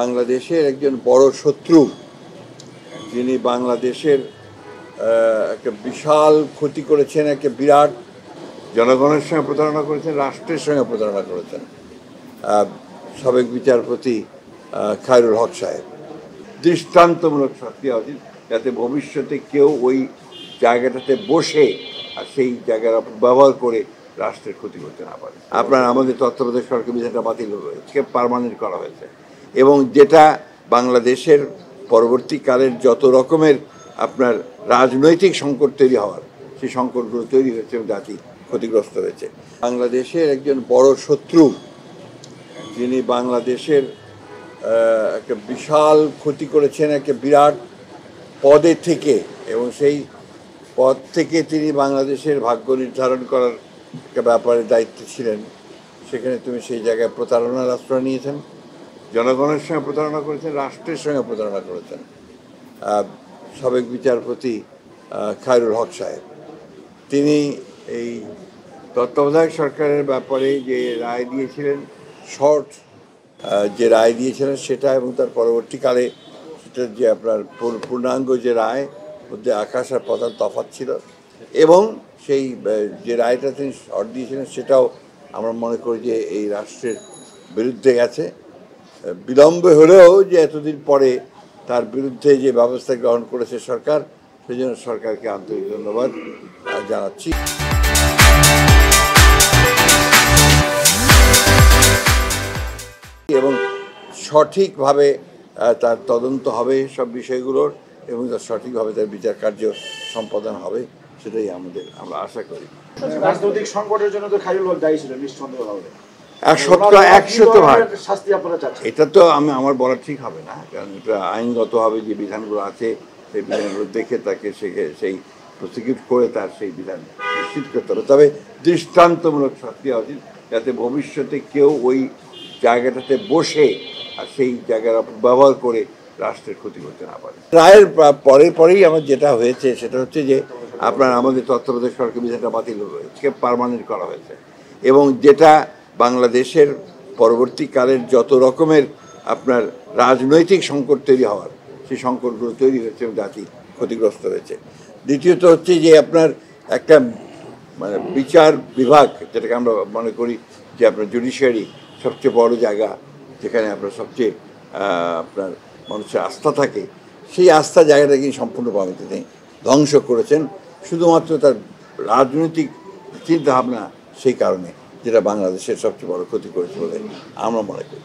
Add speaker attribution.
Speaker 1: বাংলাদেশের একজন বড় শত্রু, যিনি বাংলাদেশের একটা বিশাল ক্ষতি করেছেন, একটা বিরাট জনগণের সঙ্গে প্রতারণা করেছেন, রাষ্ট্রের সঙ্গে প্রতারণা করেছেন সাবেক বিচারপতি খায়রুল হক সাহেব। দৃষ্টান্তমূলক শাস্তি হওয়া উচিত, যাতে ভবিষ্যতে কেউ ওই জায়গাটাতে বসে আর সেই জায়গার ব্যবহার করে রাষ্ট্রের ক্ষতি করতে না পারে। আপনার আমাদের তত্ত্বাবধায়ক সরকার বিধানটা বাতিল হয়েছে, পার্মানেন্ট করা হয়েছে, এবং যেটা বাংলাদেশের পরবর্তীকালের যত রকমের আপনার রাজনৈতিক সংকট তৈরি হওয়ার, সেই সংকটগুলো তৈরি হয়েছে এবং জাতি ক্ষতিগ্রস্ত হয়েছে। বাংলাদেশের একজন বড় শত্রু, যিনি বাংলাদেশের একটা বিশাল ক্ষতি করেছেন একটা বিরাট পদে থেকে, এবং সেই পদ থেকে তিনি বাংলাদেশের ভাগ্য নির্ধারণ করার একটা ব্যাপারে দায়িত্ব ছিলেন। সেখানে তুমি সেই জায়গায় প্রতারণার আশ্রয় নিয়েছেন, জনগণের সঙ্গে প্রতারণা করেছেন, রাষ্ট্রের সঙ্গে প্রতারণা করেছেন সাবেক বিচারপতি খায়রুল হক সাহেব। তিনি এই তত্ত্বাবধায়ক সরকারের ব্যাপারে যে রায় দিয়েছিলেন, শর্ট যে রায় দিয়েছিলেন সেটা, এবং তার পরবর্তীকালে সেটা যে আপনার পূর্ণাঙ্গ যে রায়, মধ্যে আকাশ আর পাতাল তফাৎ ছিল, এবং সেই যে রায়টা তিনি শর্ট দিয়েছিলেন সেটাও আমরা মনে করি যে এই রাষ্ট্রের বিরুদ্ধে গেছে। বিলম্বে হলেও যে এতদিন পরে তার বিরুদ্ধে যে ব্যবস্থা গ্রহণ করেছে সরকার, সেই জন্য সরকারকে আন্তরিক ধন্যবাদ জানাচ্ছি। এবং সঠিকভাবে তার তদন্ত হবে সব বিষয়গুলোর, এবং তার সঠিকভাবে তার বিচার কার্য সম্পাদন হবে, সেটাই আমরা আশা করি।
Speaker 2: রাজনৈতিক সংকটের জন্য তো খায়রুল হক দায়ী ছিল নিঃসন্দেহভাবে।
Speaker 1: এটা তো আমার বলা ঠিক হবে না, কারণ এটা আইনগতভাবে যে বিধানগুলো আছে সেই বিধানগুলো দেখে তাকে সেই প্রসিকিউট করে তার সেই বিধান নিশ্চিত করতে হবে। তবে দৃষ্টান্তমূলক শাস্তি হওয়া উচিত, যাতে ভবিষ্যতে কেউ ওই জায়গাটাতে বসে আর সেই জায়গার ব্যবহার করে রাষ্ট্রের ক্ষতি করতে না পারে। রায়ের পরেই আমার যেটা হয়েছে সেটা হচ্ছে যে আপনার আমাদের তত্ত্বাবধায়ক সরকার বিধানটা বাতিল হয়েছে, পার্মানেন্ট করা হয়েছে, এবং যেটা বাংলাদেশের পরবর্তীকালের যত রকমের আপনার রাজনৈতিক সংকট তৈরি হওয়ার, সেই সংকটগুলো তৈরি হয়েছে এবং জাতি ক্ষতিগ্রস্ত হয়েছে। দ্বিতীয়ত হচ্ছে যে আপনার একটা বিচার বিভাগ, যেটাকে আমরা মনে করি যে আপনার জুডিশিয়ারি সবচেয়ে বড় জায়গা, যেখানে আপনার সবচেয়ে আপনার মানুষের আস্থা থাকে, সেই আস্থা জায়গাটাকে সম্পূর্ণভাবে তিনি ধ্বংস করেছেন, শুধুমাত্র তার রাজনৈতিক চিন্তাভাবনা সেই কারণে, যেটা বাংলাদেশের সবচেয়ে বড় ক্ষতি করেছে বলে আমরা মনে করি।